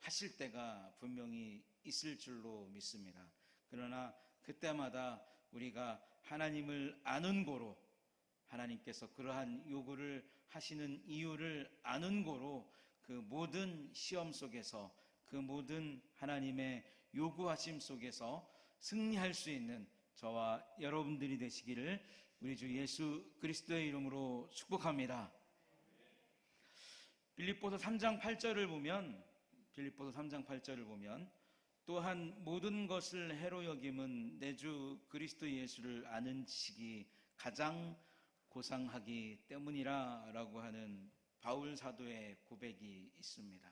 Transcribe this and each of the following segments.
하실 때가 분명히 있을 줄로 믿습니다. 그러나 그때마다 우리가 하나님을 아는 고로, 하나님께서 그러한 요구를 하시는 이유를 아는 고로 그 모든 시험 속에서, 그 모든 하나님의 요구하심 속에서 승리할 수 있는 저와 여러분들이 되시기를 우리 주 예수 그리스도의 이름으로 축복합니다. 빌립보서 3장 8절을 보면 또한 모든 것을 해로 여김은 내 주 그리스도 예수를 아는 지식이 가장 고상하기 때문이라 라고 하는 바울 사도의 고백이 있습니다.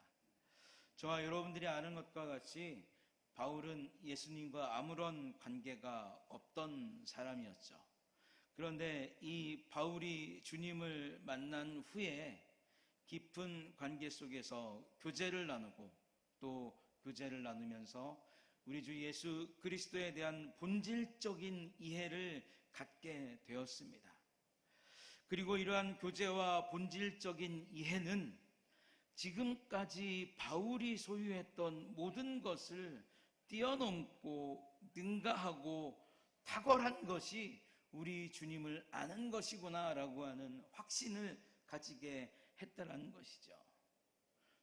저와 여러분들이 아는 것과 같이 바울은 예수님과 아무런 관계가 없던 사람이었죠. 그런데 이 바울이 주님을 만난 후에 깊은 관계 속에서 교제를 나누고 또 교제를 나누면서 우리 주 예수 그리스도에 대한 본질적인 이해를 갖게 되었습니다. 그리고 이러한 교제와 본질적인 이해는 지금까지 바울이 소유했던 모든 것을 뛰어넘고 능가하고 탁월한 것이 우리 주님을 아는 것이구나 라고 하는 확신을 가지게 했다는 것이죠.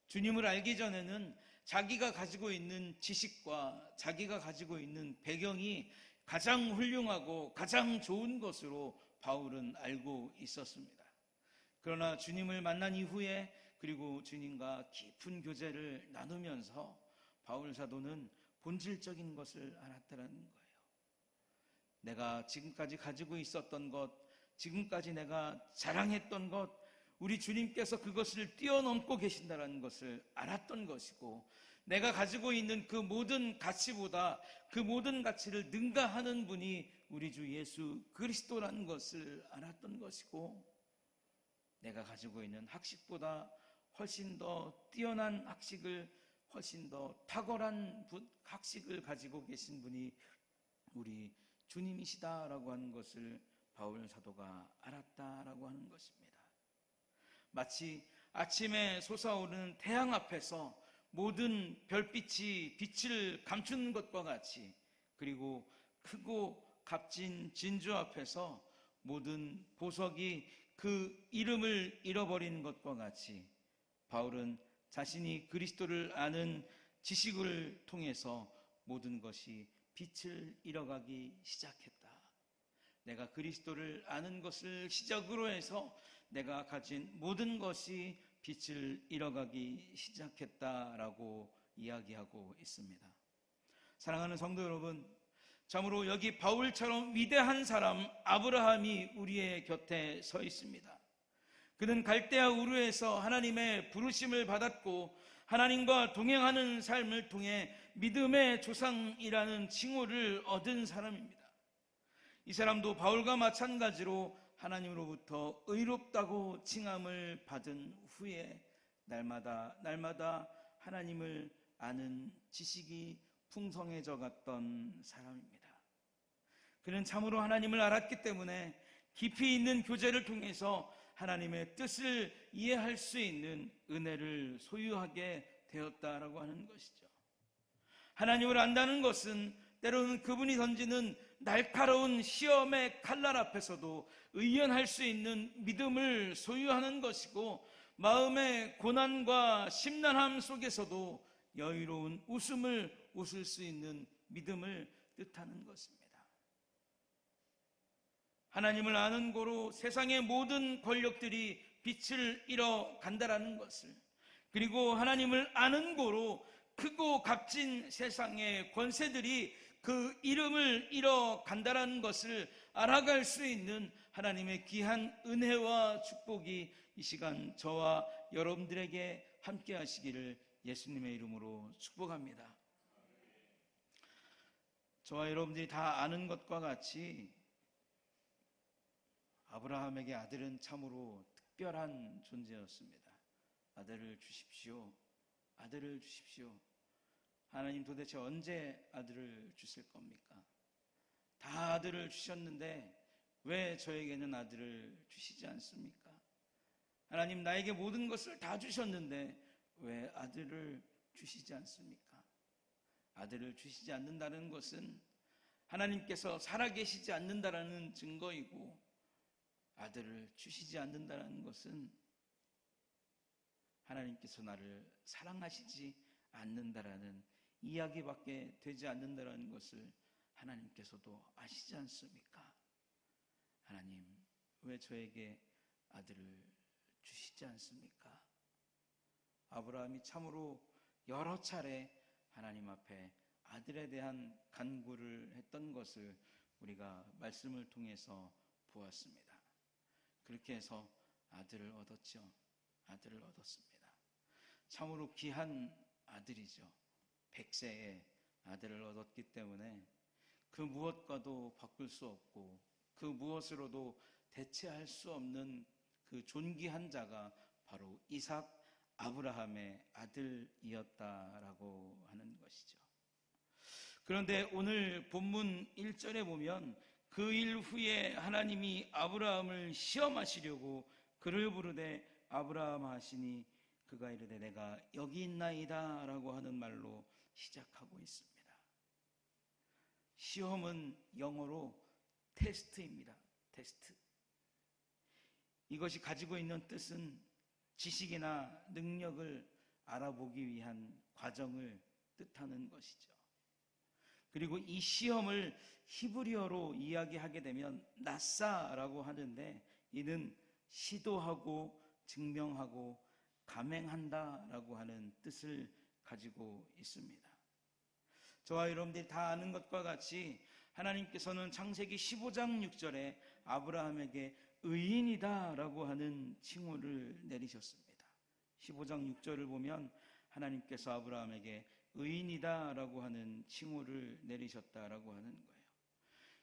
주님을 알기 전에는 자기가 가지고 있는 지식과 자기가 가지고 있는 배경이 가장 훌륭하고 가장 좋은 것으로 바울은 알고 있었습니다. 그러나 주님을 만난 이후에, 그리고 주님과 깊은 교제를 나누면서 바울 사도는 본질적인 것을 알았다는 거예요. 내가 지금까지 가지고 있었던 것, 지금까지 내가 자랑했던 것, 우리 주님께서 그것을 뛰어넘고 계신다는 것을 알았던 것이고, 내가 가지고 있는 그 모든 가치보다 그 모든 가치를 능가하는 분이 우리 주 예수 그리스도라는 것을 알았던 것이고, 내가 가지고 있는 학식보다 훨씬 더 뛰어난 학식을, 훨씬 더 탁월한 학식을 가지고 계신 분이 우리 주님이시다라고 하는 것을 바울 사도가 알았다라고 하는 것입니다. 마치 아침에 솟아오르는 태양 앞에서 모든 별빛이 빛을 감추는 것과 같이, 그리고 크고 값진 진주 앞에서 모든 보석이 그 이름을 잃어버리는 것과 같이, 바울은 자신이 그리스도를 아는 지식을 통해서 모든 것이 빛을 잃어가기 시작했다. 내가 그리스도를 아는 것을 시작으로 해서 내가 가진 모든 것이 빛을 잃어가기 시작했다라고 이야기하고 있습니다. 사랑하는 성도 여러분, 참으로 여기 바울처럼 위대한 사람 아브라함이 우리의 곁에 서 있습니다. 그는 갈대아 우르에서 하나님의 부르심을 받았고 하나님과 동행하는 삶을 통해 믿음의 조상이라는 칭호를 얻은 사람입니다. 이 사람도 바울과 마찬가지로 하나님으로부터 의롭다고 칭함을 받은 후에 날마다 하나님을 아는 지식이 풍성해져 갔던 사람입니다. 그는 참으로 하나님을 알았기 때문에 깊이 있는 교제를 통해서 하나님의 뜻을 이해할 수 있는 은혜를 소유하게 되었다라고 하는 것이죠. 하나님을 안다는 것은 때로는 그분이 던지는 날카로운 시험의 칼날 앞에서도 의연할 수 있는 믿음을 소유하는 것이고, 마음의 고난과 심란함 속에서도 여유로운 웃음을 웃을 수 있는 믿음을 뜻하는 것입니다. 하나님을 아는 고로 세상의 모든 권력들이 빛을 잃어간다라는 것을, 그리고 하나님을 아는 고로 크고 값진 세상의 권세들이 그 이름을 잃어간다라는 것을 알아갈 수 있는 하나님의 귀한 은혜와 축복이 이 시간 저와 여러분들에게 함께 하시기를 예수님의 이름으로 축복합니다. 저와 여러분들이 다 아는 것과 같이 아브라함에게 아들은 참으로 특별한 존재였습니다. 아들을 주십시오. 아들을 주십시오. 하나님 도대체 언제 아들을 주실 겁니까? 다 아들을 주셨는데 왜 저에게는 아들을 주시지 않습니까? 하나님, 나에게 모든 것을 다 주셨는데 왜 아들을 주시지 않습니까? 아들을 주시지 않는다는 것은 하나님께서 살아계시지 않는다라는 증거이고, 아들을 주시지 않는다는 것은 하나님께서 나를 사랑하시지 않는다라는 이야기밖에 되지 않는다라는 것을 하나님께서도 아시지 않습니까? 하나님, 왜 저에게 아들을 주시지 않습니까? 아브라함이 참으로 여러 차례 하나님 앞에 아들에 대한 간구를 했던 것을 우리가 말씀을 통해서 보았습니다. 그렇게 해서 아들을 얻었죠. 아들을 얻었습니다. 참으로 귀한 아들이죠. 100세의 아들을 얻었기 때문에 그 무엇과도 바꿀 수 없고 그 무엇으로도 대체할 수 없는 그 존귀한 자가 바로 이삭 아브라함의 아들이었다라고 하는 것이죠. 그런데 오늘 본문 1절에 보면 그 일 후에 하나님이 아브라함을 시험하시려고 그를 부르되 아브라함 하시니 그가 이르되 내가 여기 있나이다 라고 하는 말로 시작하고 있습니다. 시험은 영어로 테스트입니다. 테스트. 이것이 가지고 있는 뜻은 지식이나 능력을 알아보기 위한 과정을 뜻하는 것이죠. 그리고 이 시험을 히브리어로 이야기하게 되면 나사라고 하는데, 이는 시도하고 증명하고 감행한다라고 하는 뜻을 가지고 있습니다. 저와 여러분들이 다 아는 것과 같이 하나님께서는 창세기 15장 6절에 아브라함에게 의인이다라고 하는 칭호를 내리셨습니다. 15장 6절을 보면 하나님께서 아브라함에게 의인이다라고 하는 칭호를 내리셨다라고 하는 거예요.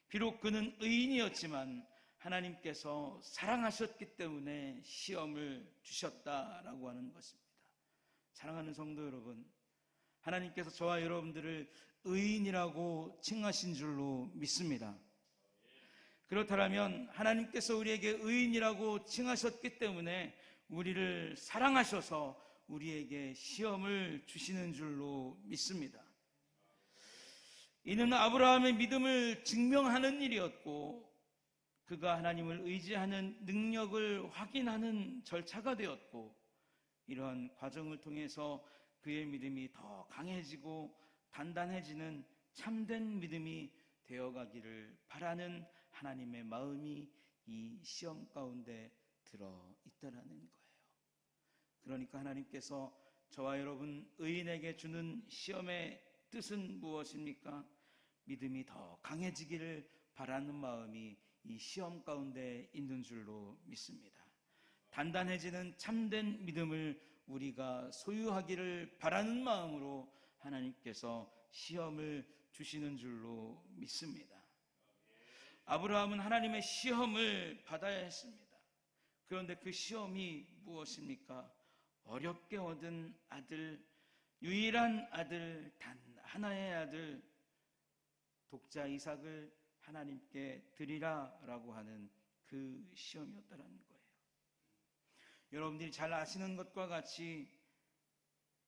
비록 그는 의인이었지만 하나님께서 사랑하셨기 때문에 시험을 주셨다라고 하는 것입니다. 사랑하는 성도 여러분, 하나님께서 저와 여러분들을 의인이라고 칭하신 줄로 믿습니다. 그렇다면 하나님께서 우리에게 의인이라고 칭하셨기 때문에 우리를 사랑하셔서 우리에게 시험을 주시는 줄로 믿습니다. 이는 아브라함의 믿음을 증명하는 일이었고, 그가 하나님을 의지하는 능력을 확인하는 절차가 되었고, 이러한 과정을 통해서 그의 믿음이 더 강해지고 단단해지는 참된 믿음이 되어가기를 바라는 하나님의 마음이 이 시험 가운데 들어 있다는 거예요. 그러니까 하나님께서 저와 여러분 의인에게 주는 시험의 뜻은 무엇입니까? 믿음이 더 강해지기를 바라는 마음이 이 시험 가운데 있는 줄로 믿습니다. 단단해지는 참된 믿음을 우리가 소유하기를 바라는 마음으로 하나님께서 시험을 주시는 줄로 믿습니다. 아브라함은 하나님의 시험을 받아야 했습니다. 그런데 그 시험이 무엇입니까? 어렵게 얻은 아들, 유일한 아들, 단 하나의 아들, 독자 이삭을 하나님께 드리라라고 하는 그 시험이었다는 거예요. 여러분들이 잘 아시는 것과 같이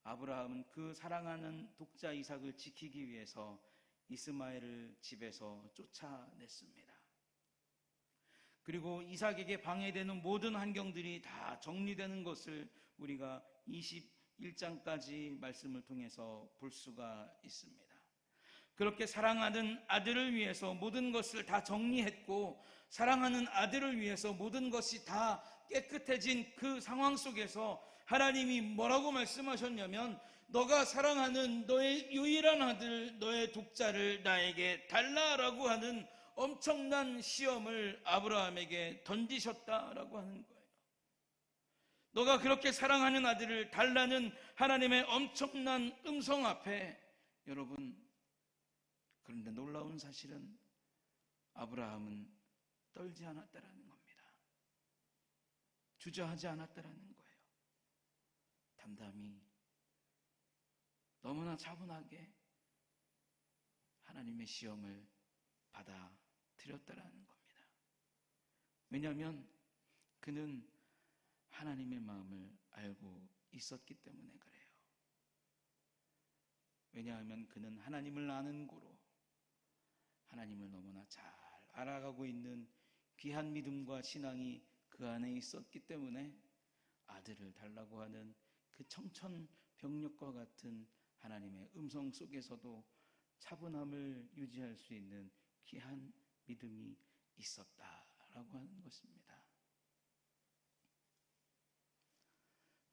아브라함은 그 사랑하는 독자 이삭을 지키기 위해서 이스마엘을 집에서 쫓아냈습니다. 그리고 이삭에게 방해되는 모든 환경들이 다 정리되는 것을 우리가 21장까지 말씀을 통해서 볼 수가 있습니다. 그렇게 사랑하는 아들을 위해서 모든 것을 다 정리했고, 사랑하는 아들을 위해서 모든 것이 다 깨끗해진 그 상황 속에서 하나님이 뭐라고 말씀하셨냐면, 너가 사랑하는 너의 유일한 아들, 너의 독자를 나에게 달라라고 하는 엄청난 시험을 아브라함에게 던지셨다라고 하는 거예요. 너가 그렇게 사랑하는 아들을 달라는 하나님의 엄청난 음성 앞에, 여러분, 그런데 놀라운 사실은 아브라함은 떨지 않았다라는 겁니다. 주저하지 않았다라는 거예요. 담담히, 너무나 차분하게 하나님의 시험을 받아들였다라는 겁니다. 왜냐하면 그는 하나님의 마음을 알고 있었기 때문에 그래요. 왜냐하면 그는 하나님을 아는 고로 하나님을 너무나 잘 알아가고 있는 귀한 믿음과 신앙이 그 안에 있었기 때문에 아들을 달라고 하는 그 청천벽력과 같은 하나님의 음성 속에서도 차분함을 유지할 수 있는 귀한 믿음이 있었다라고 하는 것입니다.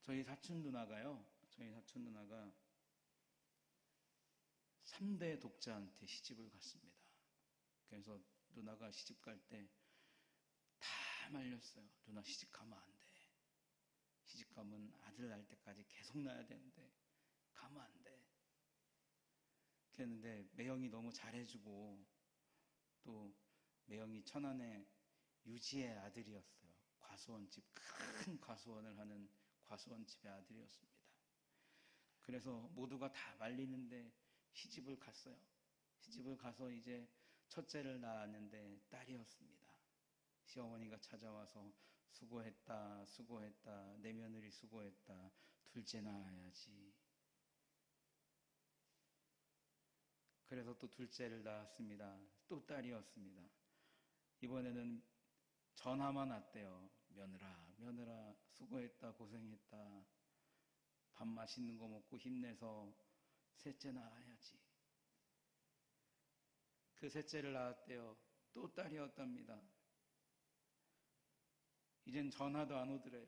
저희 사촌 누나가 3대 독자한테 시집을 갔습니다. 그래서 누나가 시집 갈 때 다 말렸어요. 누나 시집 가면 안 돼. 시집 가면 아들 낳을 때까지 계속 낳아야 되는데 가면 안 돼. 그랬는데 매형이 너무 잘해주고, 또 매형이 천안의 유지의 아들이었어요. 과수원집, 큰 과수원을 하는 과수원집의 아들이었습니다. 그래서 모두가 다 말리는데 시집을 갔어요. 시집을 가서 이제 첫째를 낳았는데 딸이었습니다. 시어머니가 찾아와서 수고했다, 수고했다, 내 며느리 수고했다, 둘째 낳아야지. 그래서 또 둘째를 낳았습니다. 또 딸이었습니다. 이번에는 전화만 왔대요. 며느라 수고했다, 고생했다, 밥 맛있는 거 먹고 힘내서 셋째 낳아야지. 그 셋째를 낳았대요. 또 딸이었답니다. 이젠 전화도 안 오더래요.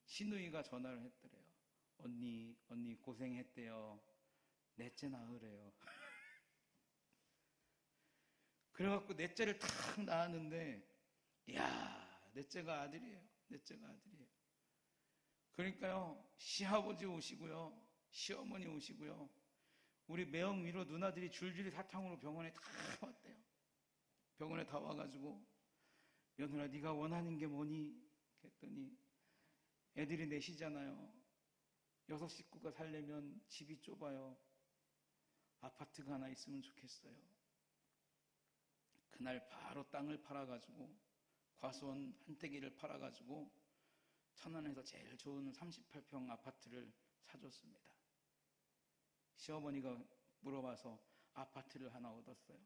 시누이가 전화를 했더래요. 언니 고생했대요. 넷째 낳으래요. 그래갖고 넷째를 탁 낳았는데, 이야, 넷째가 아들이에요. 그러니까요, 시아버지 오시고요, 시어머니 오시고요, 우리 매형 위로 누나들이 줄줄이 사탕으로 병원에 다 왔대요. 병원에 다 와가지고, 며느라 네가 원하는 게 뭐니? 그랬더니 애들이 넷이잖아요. 6식구가 살려면 집이 좁아요. 아파트가 하나 있으면 좋겠어요. 그날 바로 땅을 팔아가지고, 과수원 한떼기를 팔아가지고 천안에서 제일 좋은 38평 아파트를 사줬습니다. 시어머니가 물어봐서 아파트를 하나 얻었어요.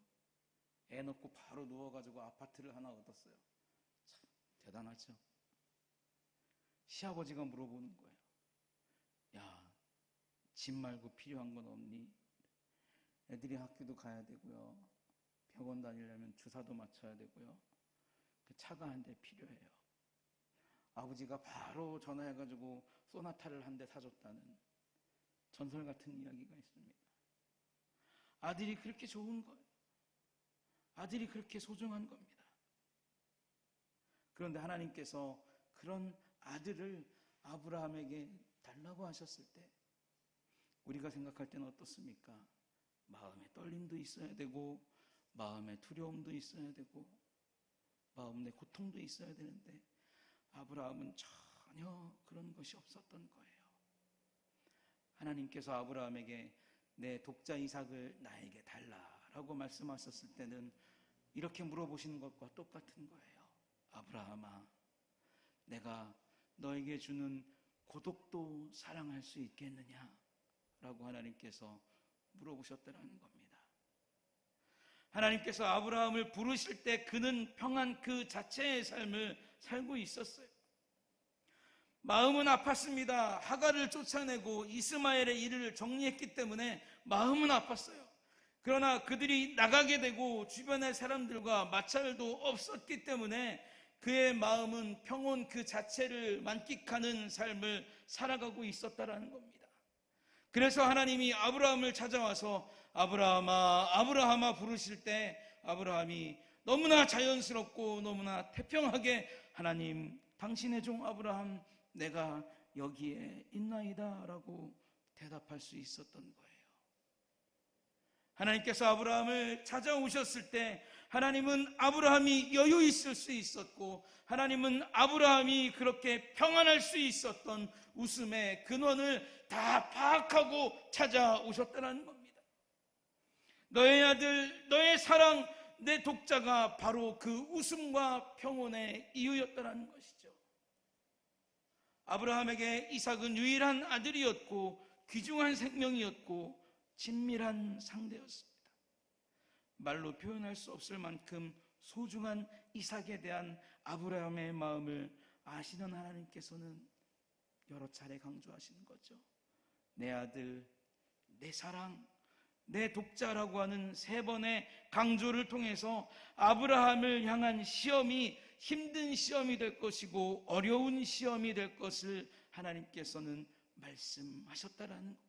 애 넣고 바로 누워가지고 아파트를 하나 얻었어요. 참 대단하죠. 시아버지가 물어보는 거예요. 야, 집 말고 필요한 건 없니? 애들이 학교도 가야 되고요, 병원 다니려면 주사도 맞춰야 되고요, 그 차가 한 대 필요해요. 아버지가 바로 전화해가지고 소나타를 한 대 사줬다는 전설 같은 이야기가 있습니다. 아들이 그렇게 좋은 거예요. 아들이 그렇게 소중한 겁니다. 그런데 하나님께서 그런 아들을 아브라함에게 달라고 하셨을 때 우리가 생각할 때는 어떻습니까? 마음에 떨림도 있어야 되고, 마음에 두려움도 있어야 되고, 마음의 고통도 있어야 되는데 아브라함은 전혀 그런 것이 없었던 거예요. 하나님께서 아브라함에게 내 독자 이삭을 나에게 달라라고 말씀하셨을 때는 이렇게 물어보시는 것과 똑같은 거예요. 아브라함아, 내가 너에게 주는 고독도 사랑할 수 있겠느냐? 라고 하나님께서 물어보셨다는 겁니다. 하나님께서 아브라함을 부르실 때 그는 평안 그 자체의 삶을 살고 있었어요. 마음은 아팠습니다. 하갈을 쫓아내고 이스마엘의 일을 정리했기 때문에 마음은 아팠어요. 그러나 그들이 나가게 되고 주변의 사람들과 마찰도 없었기 때문에 그의 마음은 평온 그 자체를 만끽하는 삶을 살아가고 있었다라는 겁니다. 그래서 하나님이 아브라함을 찾아와서 아브라함아, 아브라함아 부르실 때 아브라함이 너무나 자연스럽고 너무나 태평하게 하나님, 당신의 종 아브라함, 내가 여기에 있나이다 라고 대답할 수 있었던 거예요. 하나님께서 아브라함을 찾아오셨을 때 하나님은 아브라함이 여유 있을 수 있었고, 하나님은 아브라함이 그렇게 평안할 수 있었던 웃음의 근원을 다 파악하고 찾아오셨다는 겁니다. 너의 아들, 너의 사랑, 내 독자가 바로 그 웃음과 평온의 이유였다는 것이죠. 아브라함에게 이삭은 유일한 아들이었고 귀중한 생명이었고 친밀한 상대였습니다. 말로 표현할 수 없을 만큼 소중한 이삭에 대한 아브라함의 마음을 아시는 하나님께서는 여러 차례 강조하시는 거죠. 내 아들, 내 사랑, 내 독자라고 하는 3번의 강조를 통해서 아브라함을 향한 시험이 힘든 시험이 될 것이고 어려운 시험이 될 것을 하나님께서는 말씀하셨다라는 겁니다.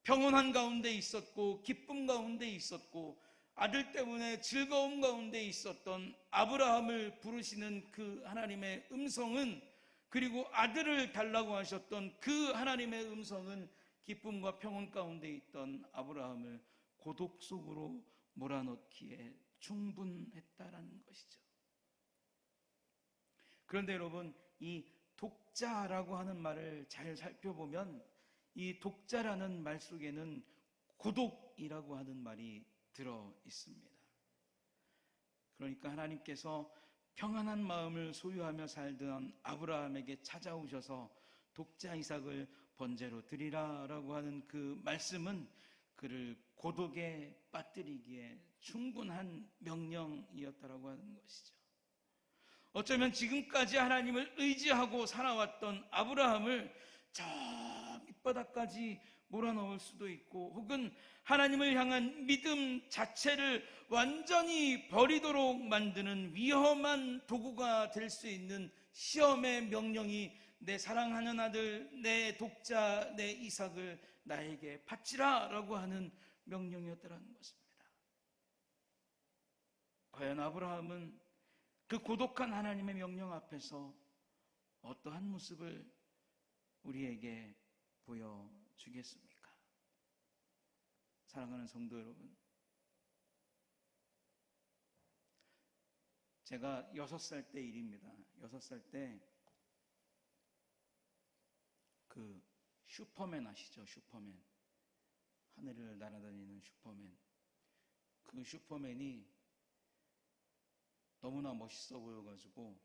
평온한 가운데 있었고 기쁨 가운데 있었고 아들 때문에 즐거움 가운데 있었던 아브라함을 부르시는 그 하나님의 음성은, 그리고 아들을 달라고 하셨던 그 하나님의 음성은 기쁨과 평온 가운데 있던 아브라함을 고독 속으로 몰아넣기에 충분했다라는 것이죠. 그런데 여러분, 이 독자라고 하는 말을 잘 살펴보면 이 독자라는 말 속에는 고독이라고 하는 말이 들어 있습니다. 그러니까 하나님께서 평안한 마음을 소유하며 살던 아브라함에게 찾아오셔서 독자 이삭을 번제로 드리라라고 하는 그 말씀은 그를 고독에 빠뜨리기에 충분한 명령이었다라고 하는 것이죠. 어쩌면 지금까지 하나님을 의지하고 살아왔던 아브라함을 저 밑바닥까지 몰아넣을 수도 있고, 혹은 하나님을 향한 믿음 자체를 완전히 버리도록 만드는 위험한 도구가 될 수 있는 시험의 명령이 내 사랑하는 아들, 내 독자, 내 이삭을 나에게 바치라 라고 하는 명령이었다는 것입니다. 과연 아브라함은 그 고독한 하나님의 명령 앞에서 어떠한 모습을 우리에게 보여주겠습니까? 사랑하는 성도 여러분, 제가 6살 때 일입니다. 6살 때 그 슈퍼맨 아시죠? 슈퍼맨, 하늘을 날아다니는 슈퍼맨. 그 슈퍼맨이 너무나 멋있어 보여가지고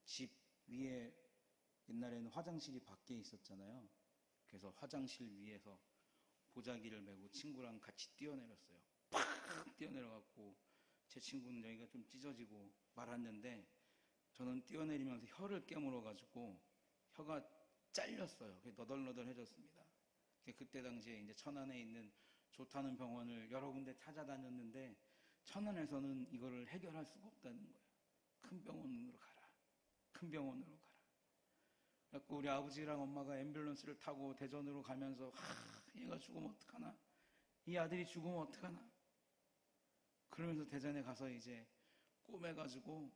집 위에, 옛날에는 화장실이 밖에 있었잖아요. 그래서 화장실 위에서 보자기를 메고 친구랑 같이 뛰어내렸어요. 팍 뛰어내려갖고 제 친구는 여기가 좀 찢어지고 말았는데 저는 뛰어내리면서 혀를 깨물어가지고 혀가 잘렸어요. 너덜너덜해졌습니다. 그때 당시에 이제 천안에 있는 좋다는 병원을 여러 군데 찾아다녔는데 천안에서는 이거를 해결할 수가 없다는 거예요. 큰 병원으로 가라. 큰 병원으로 가라. 그래서 우리 아버지랑 엄마가 앰뷸런스를 타고 대전으로 가면서 얘가 죽으면 어떡하나? 이 아들이 죽으면 어떡하나? 그러면서 대전에 가서 이제 꼬매가지고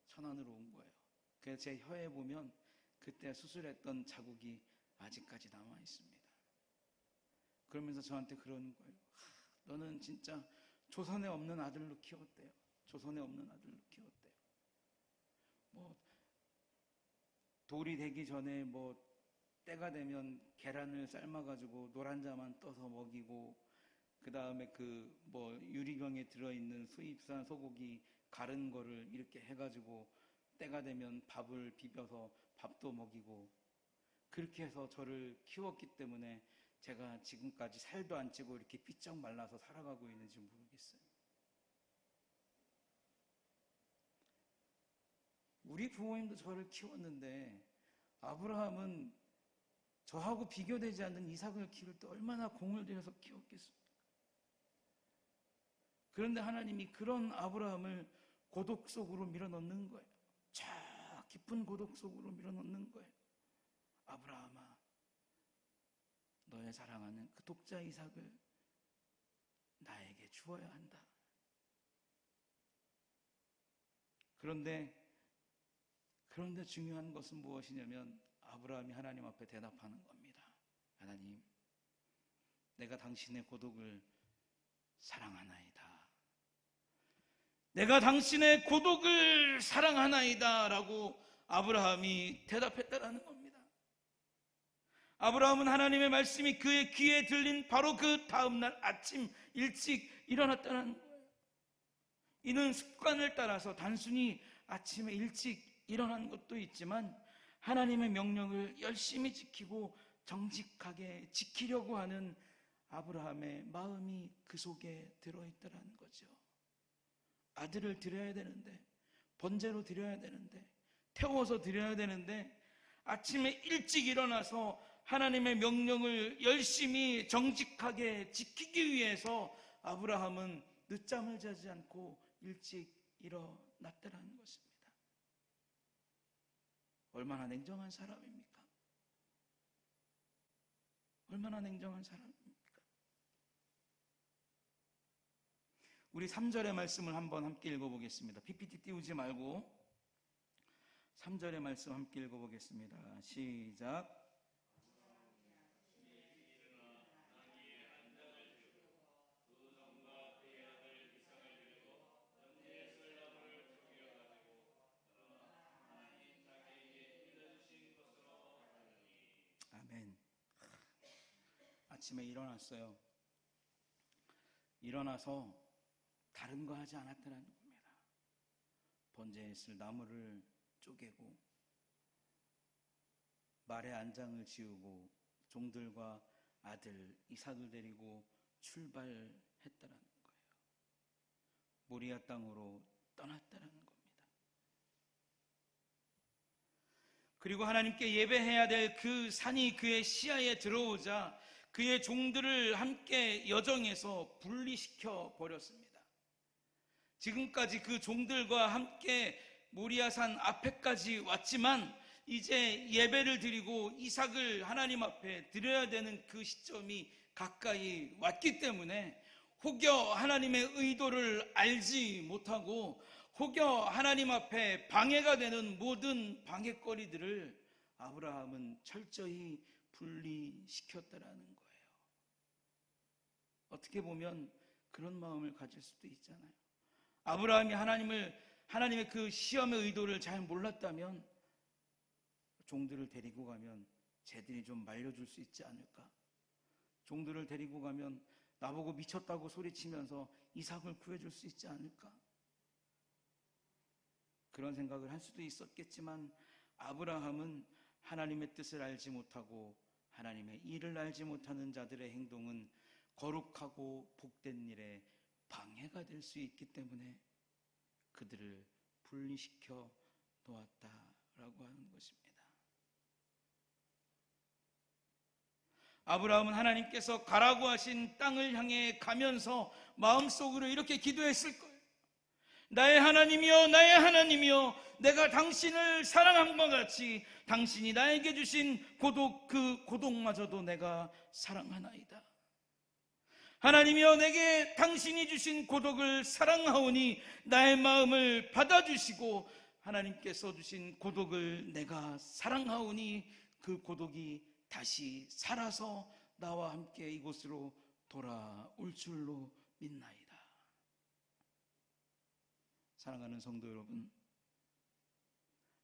천안으로 온 거예요. 그래서 제 혀에 보면 그때 수술했던 자국이 아직까지 남아 있습니다. 그러면서 저한테 그러는 거예요. 너는 진짜 조선에 없는 아들로 키웠대요. 조선에 없는 아들로 키웠대요. 뭐 돌이 되기 전에 뭐 때가 되면 계란을 삶아가지고 노란자만 떠서 먹이고, 그 다음에 그 뭐 유리병에 들어있는 수입산 소고기 가른 거를 이렇게 해가지고 때가 되면 밥을 비벼서 밥도 먹이고, 그렇게 해서 저를 키웠기 때문에 제가 지금까지 살도 안 찌고 이렇게 삐쩍 말라서 살아가고 있는지 모르겠어요. 우리 부모님도 저를 키웠는데 아브라함은 저하고 비교되지 않는 이삭을 키울 때 얼마나 공을 들여서 키웠겠습니까? 그런데 하나님이 그런 아브라함을 고독 속으로 밀어넣는 거예요. 저 깊은 고독 속으로 밀어넣는 거예요. 아브라함아, 너의 사랑하는 그 독자 이삭을 나에게 주어야 한다. 그런데 중요한 것은 무엇이냐면 아브라함이 하나님 앞에 대답하는 겁니다. 하나님, 내가 당신의 고독을 사랑하나이다. 내가 당신의 고독을 사랑하나이다 라고 아브라함이 대답했다라는 겁니다. 아브라함은 하나님의 말씀이 그의 귀에 들린 바로 그 다음날 아침 일찍 일어났다는 거예요. 이는 습관을 따라서 단순히 아침에 일찍 일어난 것도 있지만 하나님의 명령을 열심히 지키고 정직하게 지키려고 하는 아브라함의 마음이 그 속에 들어있더라는 거죠. 아들을 드려야 되는데, 번제로 드려야 되는데, 태워서 드려야 되는데, 아침에 일찍 일어나서 하나님의 명령을 열심히 정직하게 지키기 위해서 아브라함은 늦잠을 자지 않고 일찍 일어났다는 것입니다. 얼마나 냉정한 사람입니까? 얼마나 냉정한 사람입니까? 우리 3절의 말씀을 한번 함께 읽어보겠습니다. PPT 띄우지 말고 3절의 말씀 함께 읽어보겠습니다. 시작. 아멘. 아침에 일어났어요. 일어나서 다른 거 하지 않았다는 겁니다. 번제에 쓸 나무를 쪼개고 말의 안장을 지우고 종들과 아들 이삭을 데리고 출발했다라는 거예요. 모리아 땅으로 떠났다라는 겁니다. 그리고 하나님께 예배해야 될 그 산이 그의 시야에 들어오자 그의 종들을 함께 여정에서 분리시켜 버렸습니다. 지금까지 그 종들과 함께 모리아산 앞에까지 왔지만 이제 예배를 드리고 이삭을 하나님 앞에 드려야 되는 그 시점이 가까이 왔기 때문에 혹여 하나님의 의도를 알지 못하고 혹여 하나님 앞에 방해가 되는 모든 방해거리들을 아브라함은 철저히 분리시켰다라는 거예요. 어떻게 보면 그런 마음을 가질 수도 있잖아요. 아브라함이 하나님의 그 시험의 의도를 잘 몰랐다면 종들을 데리고 가면 쟤들이 좀 말려줄 수 있지 않을까? 종들을 데리고 가면 나보고 미쳤다고 소리치면서 이삭을 구해줄 수 있지 않을까? 그런 생각을 할 수도 있었겠지만 아브라함은 하나님의 뜻을 알지 못하고 하나님의 일을 알지 못하는 자들의 행동은 거룩하고 복된 일에 방해가 될 수 있기 때문에 그들을 분리시켜 놓았다라고 하는 것입니다. 아브라함은 하나님께서 가라고 하신 땅을 향해 가면서 마음속으로 이렇게 기도했을 거예요. 나의 하나님이여, 나의 하나님이여, 내가 당신을 사랑한 것 같이 당신이 나에게 주신 고독, 그 고독마저도 내가 사랑하나이다. 하나님이여, 내게 당신이 주신 고독을 사랑하오니 나의 마음을 받아주시고 하나님께서 주신 고독을 내가 사랑하오니 그 고독이 다시 살아서 나와 함께 이곳으로 돌아올 줄로 믿나이다. 사랑하는 성도 여러분,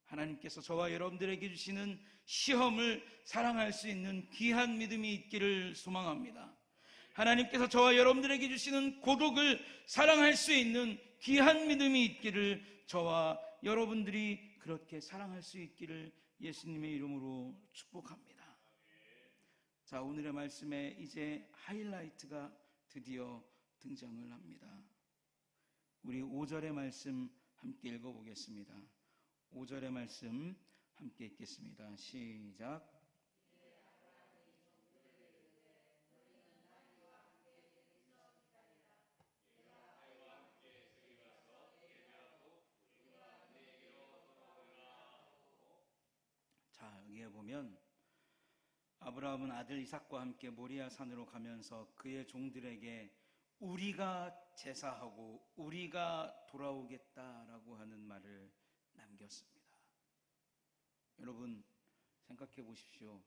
하나님께서 저와 여러분들에게 주시는 시험을 사랑할 수 있는 귀한 믿음이 있기를 소망합니다. 하나님께서 저와 여러분들에게 주시는 고독을 사랑할 수 있는 귀한 믿음이 있기를, 저와 여러분들이 그렇게 사랑할 수 있기를 예수님의 이름으로 축복합니다. 자, 오늘의 말씀에 이제 하이라이트가 드디어 등장을 합니다. 우리 5절의 말씀 함께 읽어보겠습니다. 5절의 말씀 함께 읽겠습니다. 시작. 자, 여기에 보면 아브라함은 아들 이삭과 함께 모리아 산으로 가면서 그의 종들에게 우리가 제사하고 우리가 돌아오겠다라고 하는 말을 남겼습니다. 여러분 생각해 보십시오.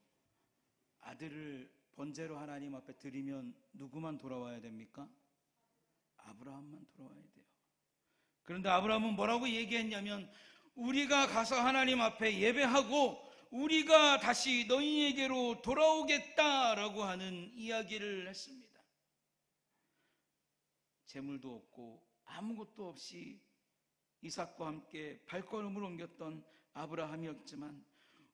아들을 번제로 하나님 앞에 드리면 누구만 돌아와야 됩니까? 아브라함만 돌아와야 돼요. 그런데 아브라함은 뭐라고 얘기했냐면 우리가 가서 하나님 앞에 예배하고 우리가 다시 너희에게로 돌아오겠다라고 하는 이야기를 했습니다. 재물도 없고 아무것도 없이 이삭과 함께 발걸음을 옮겼던 아브라함이었지만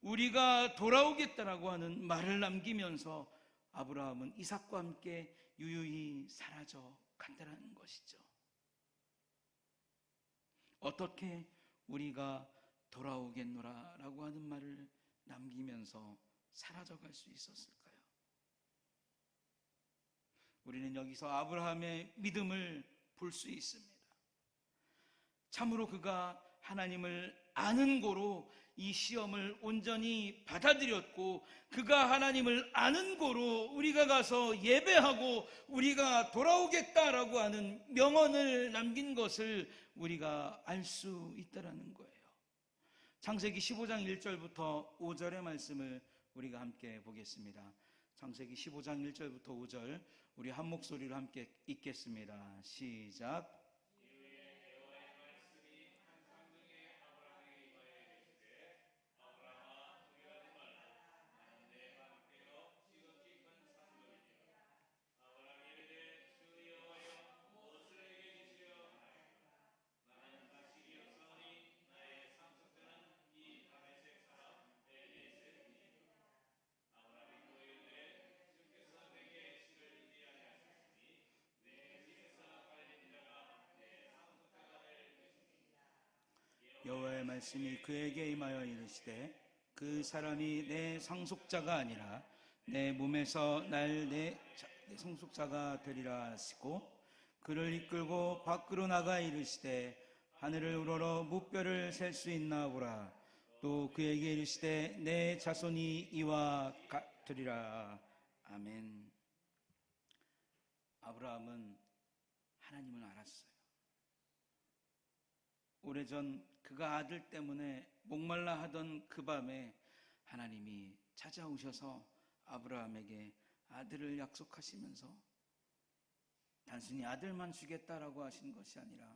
우리가 돌아오겠다라고 하는 말을 남기면서 아브라함은 이삭과 함께 유유히 사라져 간다는 것이죠. 어떻게 우리가 돌아오겠노라 라고 하는 말을 남기면서 사라져갈 수 있었을까요? 우리는 여기서 아브라함의 믿음을 볼 수 있습니다. 참으로 그가 하나님을 아는 고로 이 시험을 온전히 받아들였고, 그가 하나님을 아는 고로 우리가 가서 예배하고 우리가 돌아오겠다라고 하는 명언을 남긴 것을 우리가 알 수 있다라는 거예요. 창세기 15장 1절부터 5절의 말씀을 우리가 함께 보겠습니다. 창세기 15장 1절부터 5절 우리 한 목소리로 함께 읽겠습니다. 시작. 여호와의 말씀이 그에게 임하여 이르시되, 그 사람이 내 상속자가 아니라 내 몸에서 날 내 상속자가 되리라 하시고, 그를 이끌고 밖으로 나가 이르시되, 하늘을 우러러 무뼈를 셀 수 있나 보라. 또 그에게 이르시되, 내 자손이 이와 같으리라. 아멘. 아브라함은 하나님을 알았어요. 오래전 그가 아들 때문에 목말라 하던 그 밤에 하나님이 찾아오셔서 아브라함에게 아들을 약속하시면서 단순히 아들만 주겠다라고 하신 것이 아니라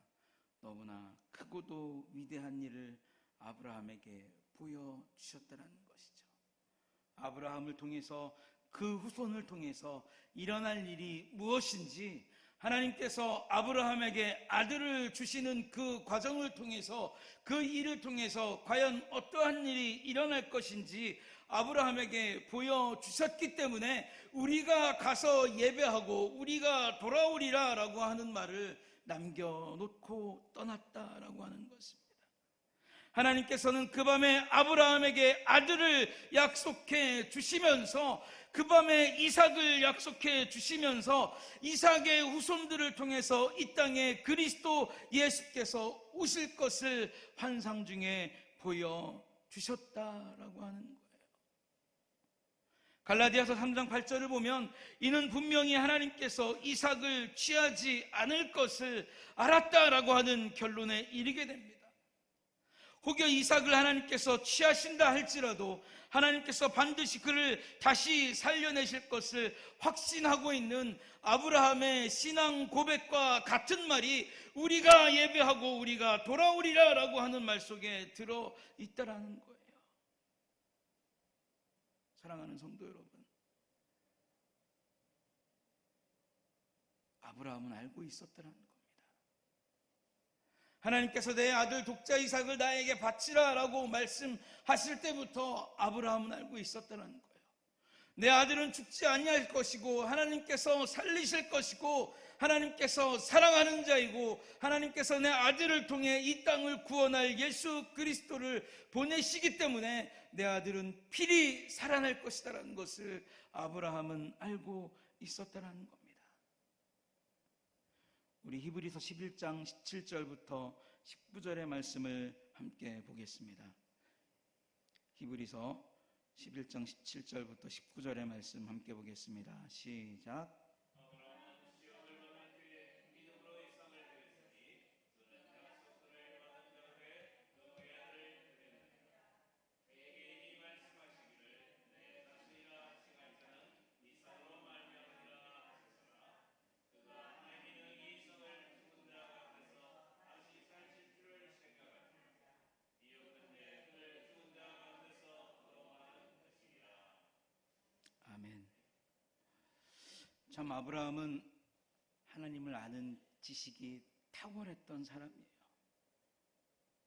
너무나 크고도 위대한 일을 아브라함에게 보여주셨다는 것이죠. 아브라함을 통해서, 그 후손을 통해서 일어날 일이 무엇인지, 하나님께서 아브라함에게 아들을 주시는 그 과정을 통해서, 그 일을 통해서 과연 어떠한 일이 일어날 것인지 아브라함에게 보여주셨기 때문에 우리가 가서 예배하고 우리가 돌아오리라 라고 하는 말을 남겨놓고 떠났다라고 하는 것입니다. 하나님께서는 그 밤에 아브라함에게 아들을 약속해 주시면서, 그 밤에 이삭을 약속해 주시면서 이삭의 후손들을 통해서 이 땅에 그리스도 예수께서 오실 것을 환상 중에 보여주셨다라고 하는 거예요. 갈라디아서 3장 8절을 보면 이는 분명히 하나님께서 이삭을 취하지 않을 것을 알았다라고 하는 결론에 이르게 됩니다. 혹여 이삭을 하나님께서 취하신다 할지라도 하나님께서 반드시 그를 다시 살려내실 것을 확신하고 있는 아브라함의 신앙 고백과 같은 말이 우리가 예배하고 우리가 돌아오리라 라고 하는 말 속에 들어있다라는 거예요. 사랑하는 성도 여러분, 아브라함은 알고 있었다라는 겁니다. 하나님께서 내 아들 독자 이삭을 나에게 바치라 라고 말씀하실 때부터 아브라함은 알고 있었다는 거예요. 내 아들은 죽지 아니할 것이고 하나님께서 살리실 것이고 하나님께서 사랑하는 자이고 하나님께서 내 아들을 통해 이 땅을 구원할 예수 그리스도를 보내시기 때문에 내 아들은 필히 살아날 것이다라는 것을 아브라함은 알고 있었다는 겁니다. 우리 히브리서 11장 17절부터 19절의 말씀을 함께 보겠습니다. 히브리서 11장 17절부터 19절의 말씀 함께 보겠습니다. 시작. 아멘. 참 아브라함은 하나님을 아는 지식이 탁월했던 사람이에요.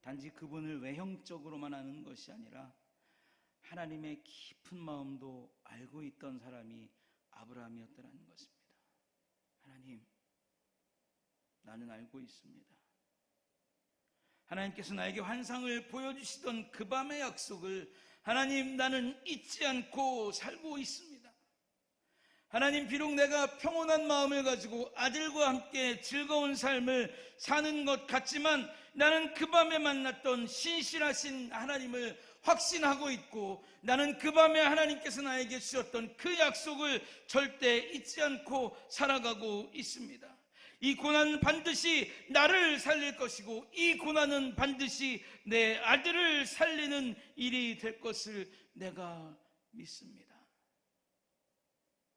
단지 그분을 외형적으로만 아는 것이 아니라 하나님의 깊은 마음도 알고 있던 사람이 아브라함이었다는 것입니다. 하나님, 나는 알고 있습니다. 하나님께서 나에게 환상을 보여주시던 그 밤의 약속을 하나님, 나는 잊지 않고 살고 있습니다. 하나님, 비록 내가 평온한 마음을 가지고 아들과 함께 즐거운 삶을 사는 것 같지만 나는 그 밤에 만났던 신실하신 하나님을 확신하고 있고, 나는 그 밤에 하나님께서 나에게 주셨던 그 약속을 절대 잊지 않고 살아가고 있습니다. 이 고난은 반드시 나를 살릴 것이고, 이 고난은 반드시 내 아들을 살리는 일이 될 것을 내가 믿습니다.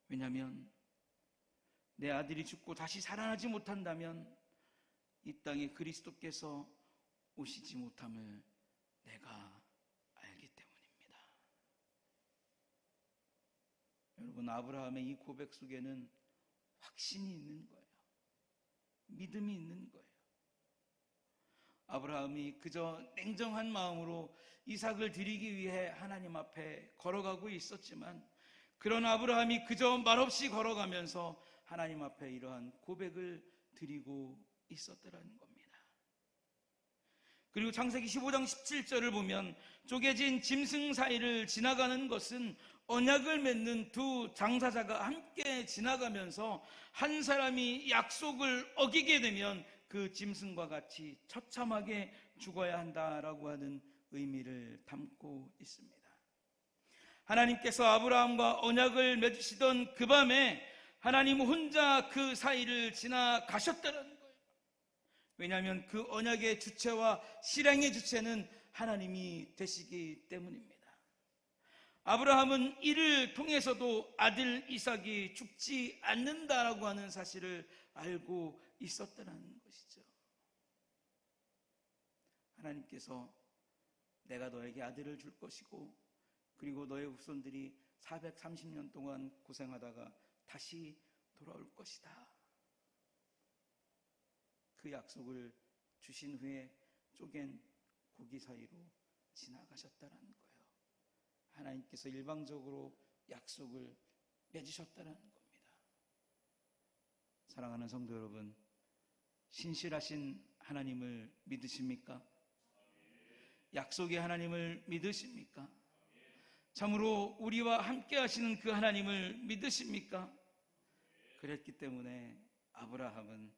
왜냐하면 내 아들이 죽고 다시 살아나지 못한다면 이 땅에 그리스도께서 오시지 못함을 내가 알기 때문입니다. 여러분, 아브라함의 이 고백 속에는 확신이 있는 거예요. 믿음이 있는 거예요. 아브라함이 그저 냉정한 마음으로 이삭을 드리기 위해 하나님 앞에 걸어가고 있었지만, 그런 아브라함이 그저 말없이 걸어가면서 하나님 앞에 이러한 고백을 드리고 있었더라는 겁니다. 그리고 창세기 15장 17절을 보면 쪼개진 짐승 사이를 지나가는 것은 언약을 맺는 두 장사자가 함께 지나가면서 한 사람이 약속을 어기게 되면 그 짐승과 같이 처참하게 죽어야 한다라고 하는 의미를 담고 있습니다. 하나님께서 아브라함과 언약을 맺으시던 그 밤에 하나님 혼자 그 사이를 지나가셨다는 거예요. 왜냐하면 그 언약의 주체와 실행의 주체는 하나님이 되시기 때문입니다. 아브라함은 이를 통해서도 아들 이삭이 죽지 않는다라고 하는 사실을 알고 있었다는 것이죠. 하나님께서 내가 너에게 아들을 줄 것이고, 그리고 너의 후손들이 430년 동안 고생하다가 다시 돌아올 것이다, 그 약속을 주신 후에 쪼갠 고기 사이로 지나가셨다는 거예요. 하나님께서 일방적으로 약속을 맺으셨다는 겁니다. 사랑하는 성도 여러분, 신실하신 하나님을 믿으십니까? 약속의 하나님을 믿으십니까? 참으로 우리와 함께 하시는 그 하나님을 믿으십니까? 그랬기 때문에 아브라함은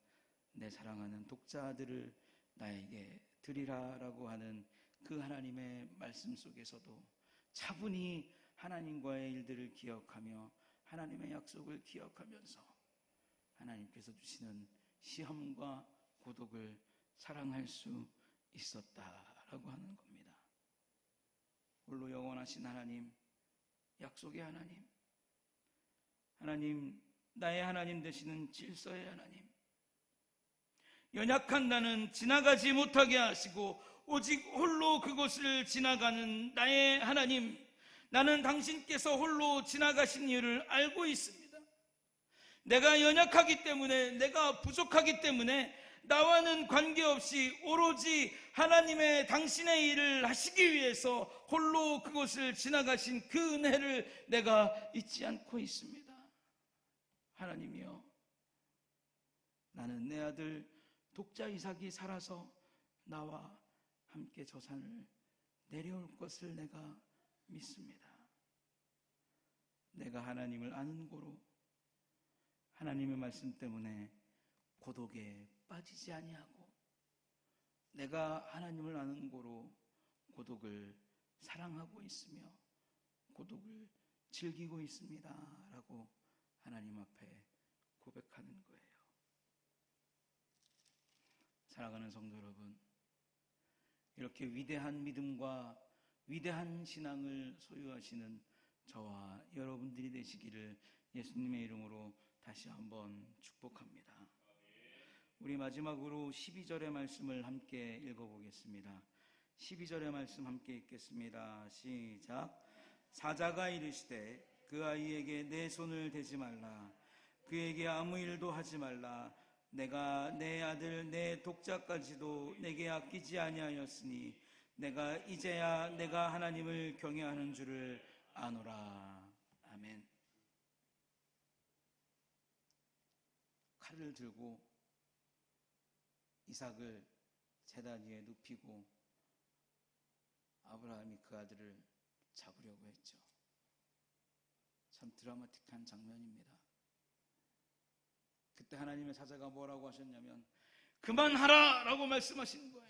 내 사랑하는 독자 아들을 나에게 드리라라고 하는 그 하나님의 말씀 속에서도 차분히 하나님과의 일들을 기억하며 하나님의 약속을 기억하면서 하나님께서 주시는 시험과 고독을 사랑할 수 있었다라고 하는 겁니다. 홀로 영원하신 하나님, 약속의 하나님, 하나님, 나의 하나님 되시는 질서의 하나님, 연약한 나는 지나가지 못하게 하시고 오직 홀로 그곳을 지나가는 나의 하나님, 나는 당신께서 홀로 지나가신 이유를 알고 있습니다. 내가 연약하기 때문에, 내가 부족하기 때문에 나와는 관계없이 오로지 하나님의 당신의 일을 하시기 위해서 홀로 그곳을 지나가신 그 은혜를 내가 잊지 않고 있습니다. 하나님이여, 나는 내 아들 독자 이삭이 살아서 나와 함께 저 산을 내려올 것을 내가 믿습니다. 내가 하나님을 아는 고로 하나님의 말씀 때문에 고독에 빠지지 아니하고, 내가 하나님을 아는 고로 고독을 사랑하고 있으며 고독을 즐기고 있습니다 라고 하나님 앞에 고백하는 거예요. 사랑하는 성도 여러분, 이렇게 위대한 믿음과 위대한 신앙을 소유하시는 저와 여러분들이 되시기를 예수님의 이름으로 다시 한번 축복합니다. 우리 마지막으로 12절의 말씀을 함께 읽어보겠습니다. 12절의 말씀 함께 읽겠습니다. 시작. 사자가 이르시되 그 아이에게 내 손을 대지 말라, 그에게 아무 일도 하지 말라, 내가 내 아들 내 독자까지도 내게 아끼지 아니하였으니 내가 이제야 내가 하나님을 경외하는 줄을 아노라. 아멘. 칼을 들고 이삭을 제단 위에 눕히고 아브라함이 그 아들을 잡으려고 했죠. 참 드라마틱한 장면입니다. 그때 하나님의 사자가 뭐라고 하셨냐면 그만하라 라고 말씀하신 거예요.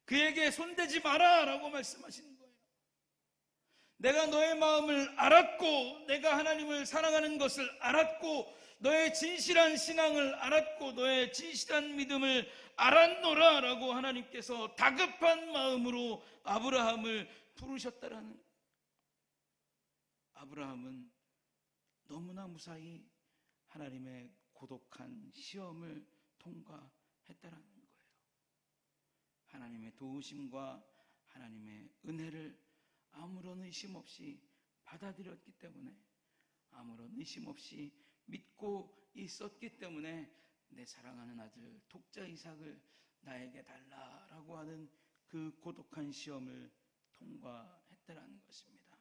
그에게 손대지 마라 라고 말씀하신 거예요. 내가 너의 마음을 알았고 내가 하나님을 사랑하는 것을 알았고 너의 진실한 신앙을 알았고 너의 진실한 믿음을 알았노라 라고 하나님께서 다급한 마음으로 아브라함을 부르셨다라는 거예요. 아브라함은 너무나 무사히 하나님의 고독한 시험을 통과했다라는 거예요. 하나님의 도우심과 하나님의 은혜를 아무런 의심 없이 받아들였기 때문에, 아무런 의심 없이 믿고 있었기 때문에 내 사랑하는 아들 독자 이삭을 나에게 달라라고 하는 그 고독한 시험을 통과했다라는 것입니다.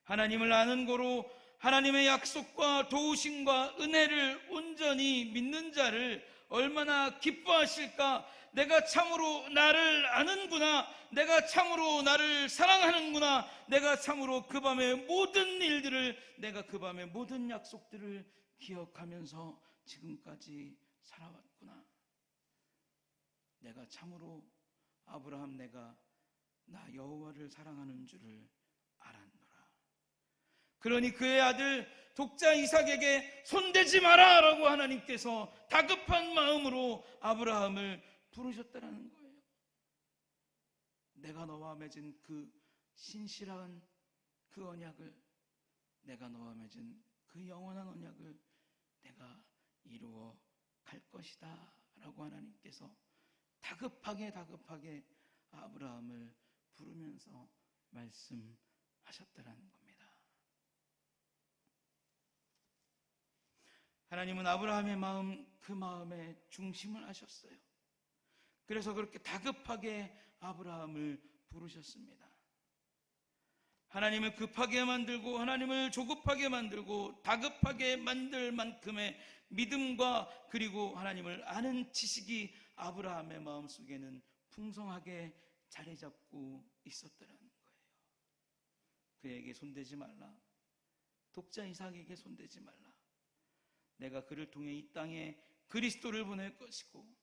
하나님을 아는 고로 하나님의 약속과 도우심과 은혜를 온전히 믿는 자를 얼마나 기뻐하실까. 내가 참으로 나를 아는구나, 내가 참으로 나를 사랑하는구나, 내가 참으로 그 밤의 모든 일들을, 내가 그 밤의 모든 약속들을 기억하면서 지금까지 살아왔구나. 내가 참으로 아브라함 내가 나 여호와를 사랑하는 줄을 알았노라. 그러니 그의 아들 독자 이삭에게 손대지 마라 라고 하나님께서 다급한 마음으로 아브라함을 부르셨다는 거예요. 내가 너와 맺은 그 신실한 그 언약을, 내가 너와 맺은 그 영원한 언약을 내가 이루어 갈 것이다 라고 하나님께서 다급하게 아브라함을 부르면서 말씀하셨다는 겁니다. 하나님은 아브라함의 마음, 그 마음의 중심을 아셨어요. 그래서 그렇게 다급하게 아브라함을 부르셨습니다. 하나님을 급하게 만들고 하나님을 조급하게 만들고 다급하게 만들 만큼의 믿음과 그리고 하나님을 아는 지식이 아브라함의 마음속에는 풍성하게 자리 잡고 있었다는 거예요. 그에게 손대지 말라, 독자 이삭에게 손대지 말라. 내가 그를 통해 이 땅에 그리스도를 보낼 것이고,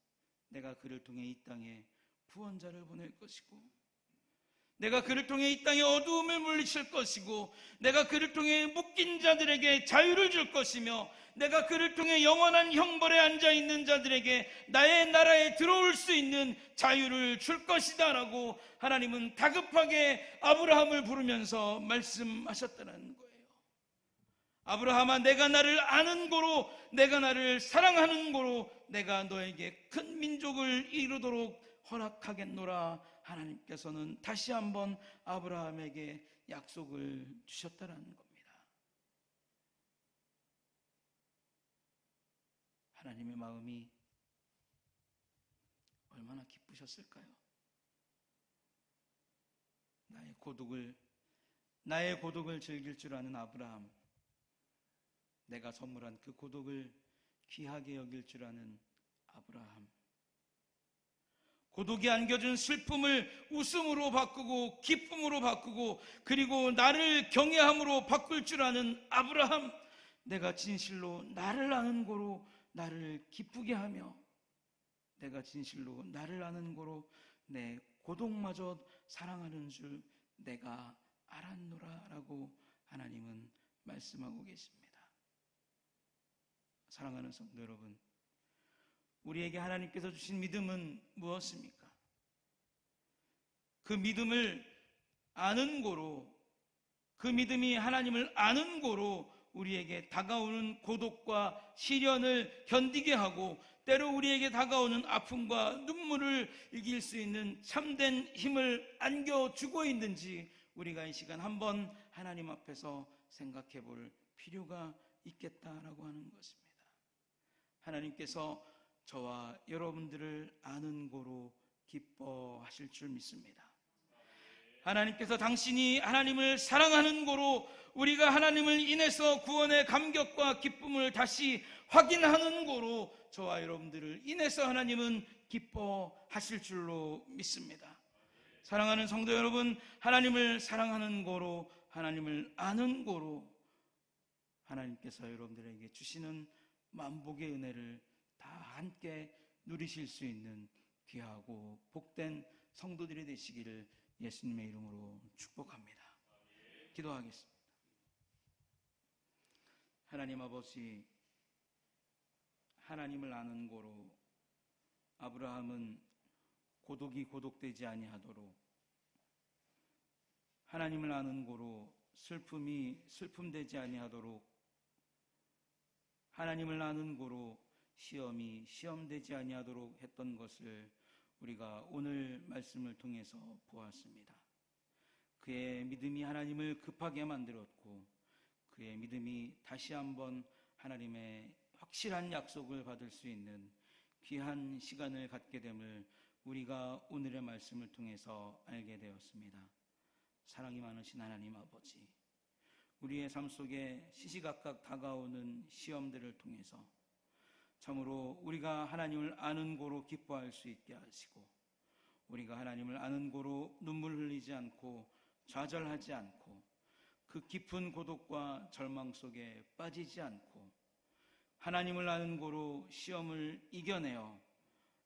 내가 그를 통해 이 땅에 구원자를 보낼 것이고, 내가 그를 통해 이 땅에 어두움을 물리칠 것이고, 내가 그를 통해 묶인 자들에게 자유를 줄 것이며, 내가 그를 통해 영원한 형벌에 앉아있는 자들에게 나의 나라에 들어올 수 있는 자유를 줄 것이다 라고 하나님은 다급하게 아브라함을 부르면서 말씀하셨다는 거예요. 아브라함아, 내가 나를 아는 고로, 내가 나를 사랑하는 고로 내가 너에게 큰 민족을 이루도록 허락하겠노라. 하나님께서는 다시 한번 아브라함에게 약속을 주셨다는 겁니다. 하나님의 마음이 얼마나 기쁘셨을까요? 나의 고독을 즐길 줄 아는 아브라함, 내가 선물한 그 고독을 귀하게 여길 줄 아는 아브라함, 고독이 안겨준 슬픔을 웃음으로 바꾸고 기쁨으로 바꾸고 그리고 나를 경외함으로 바꿀 줄 아는 아브라함, 내가 진실로 나를 아는 고로 나를 기쁘게 하며, 내가 진실로 나를 아는 고로 내 고독마저 사랑하는 줄 내가 알았노라 라고 하나님은 말씀하고 계십니다. 사랑하는 성도 여러분, 우리에게 하나님께서 주신 믿음은 무엇입니까? 그 믿음을 아는 고로, 그 믿음이 하나님을 아는 고로 우리에게 다가오는 고독과 시련을 견디게 하고, 때로 우리에게 다가오는 아픔과 눈물을 이길 수 있는 참된 힘을 안겨주고 있는지 우리가 이 시간 한번 하나님 앞에서 생각해 볼 필요가 있겠다라고 하는 것입니다. 하나님께서 저와 여러분들을 아는 고로 기뻐하실 줄 믿습니다. 하나님께서 당신이 하나님을 사랑하는 고로 우리가 하나님을 인해서 구원의 감격과 기쁨을 다시 확인하는 고로 저와 여러분들을 인해서 하나님은 기뻐하실 줄로 믿습니다. 사랑하는 성도 여러분, 하나님을 사랑하는 고로, 하나님을 아는 고로 하나님께서 여러분들에게 주시는 만복의 은혜를 다 함께 누리실 수 있는 귀하고 복된 성도들이 되시기를 예수님의 이름으로 축복합니다. 기도하겠습니다. 하나님 아버지, 하나님을 아는 고로 아브라함은 고독이 고독되지 아니하도록, 하나님을 아는 고로 슬픔이 슬픔되지 아니하도록, 하나님을 아는 고로 시험이 시험되지 아니하도록 했던 것을 우리가 오늘 말씀을 통해서 보았습니다. 그의 믿음이 하나님을 급하게 만들었고, 그의 믿음이 다시 한번 하나님의 확실한 약속을 받을 수 있는 귀한 시간을 갖게 됨을 우리가 오늘의 말씀을 통해서 알게 되었습니다. 사랑이 많으신 하나님 아버지, 우리의 삶 속에 시시각각 다가오는 시험들을 통해서 참으로 우리가 하나님을 아는 고로 기뻐할 수 있게 하시고, 우리가 하나님을 아는 고로 눈물 흘리지 않고 좌절하지 않고 그 깊은 고독과 절망 속에 빠지지 않고 하나님을 아는 고로 시험을 이겨내어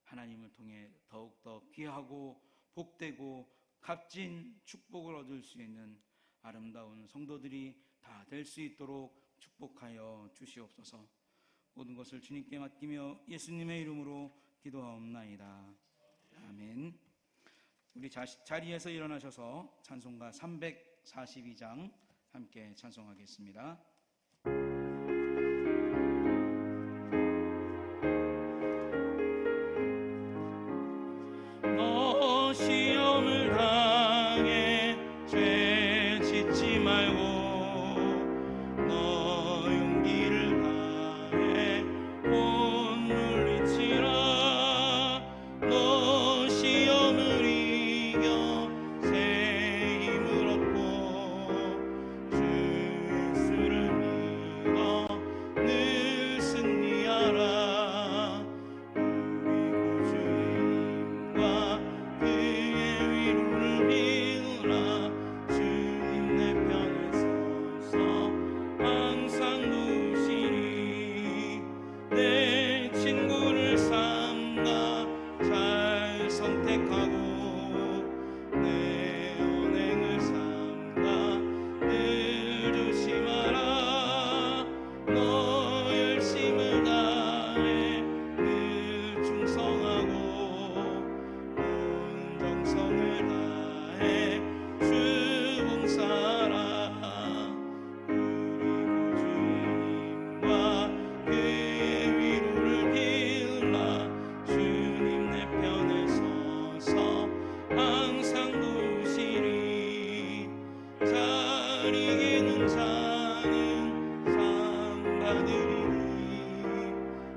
하나님을 통해 더욱더 귀하고 복되고 값진 축복을 얻을 수 있는 아름다운 성도들이 다 될 수 있도록 축복하여 주시옵소서. 모든 것을 주님께 맡기며 예수님의 이름으로 기도하옵나이다. 아멘. 우리 자리에서 일어나셔서 찬송가 342장 함께 찬송하겠습니다. 너 시험을 당해 죄 짓지 말고 너 용기를 다해 못 물리치라. 너 시험을 이겨 새 힘을 얻고 주 예수를 믿어 늘 승리하라. 우리 구주의 힘과 그의 위로를 비우라. 주님 내 편에 서서 항상 도우시리. 내 친구를 삼가 잘 선택하고 내 언행을 삼가 늘 조심하라. 너 열심을 다해 늘 충성하고 온 정성을 다해 주 봉사하라. 우리 구주의 힘과 그의 위로를 빌라. 주님 내 편에 서서 항상 도우시리. 잘 이기는 자는 상 받으리니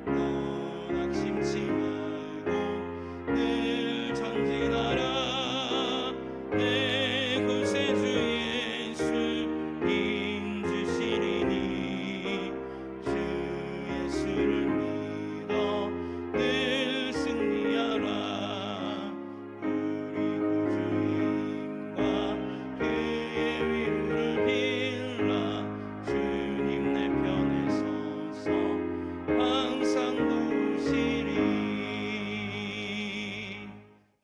너 낙심치 말고 늘 전진하라. 내 구세주 예수 힘 주시리니 주 예수를 믿어 늘 승리하라. 우리 구주의 힘과 그의 위로를 빌라. 주님 내 편에 서서 항상 도우시리.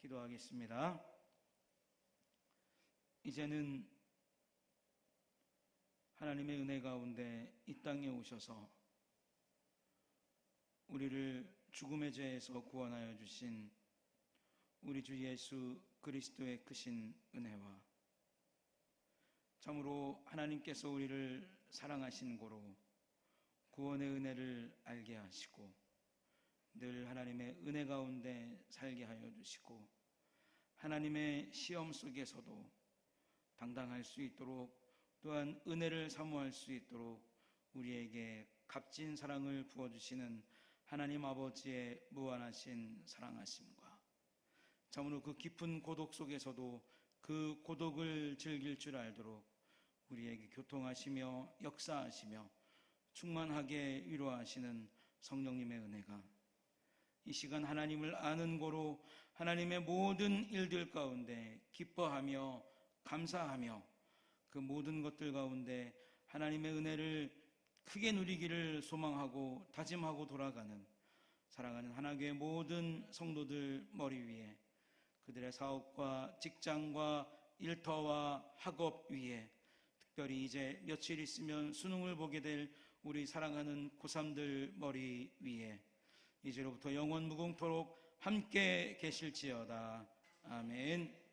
기도하겠습니다. 이제는 하나님의 은혜 가운데 이 땅에 오셔서 우리를 죽음의 죄에서 구원하여 주신 우리 주 예수 그리스도의 크신 은혜와 참으로 하나님께서 우리를 사랑하신 고로 구원의 은혜를 알게 하시고 늘 하나님의 은혜 가운데 살게 하여 주시고 하나님의 시험 속에서도 당당할 수 있도록 또한 은혜를 사모할 수 있도록 우리에게 값진 사랑을 부어주시는 하나님 아버지의 무한하신 사랑하심과 참으로 그 깊은 고독 속에서도 그 고독을 즐길 줄 알도록 우리에게 교통하시며 역사하시며 충만하게 위로하시는 성령님의 은혜가 이 시간 하나님을 아는 고로 하나님의 모든 일들 가운데 기뻐하며 감사하며 그 모든 것들 가운데 하나님의 은혜를 크게 누리기를 소망하고 다짐하고 돌아가는 사랑하는 하나교회 모든 성도들 머리 위에 그들의 사업과 직장과 일터와 학업 위에 특별히 이제 며칠 있으면 수능을 보게 될 우리 사랑하는 고3들 머리 위에 이제로부터 영원 무궁토록 함께 계실지어다. 아멘.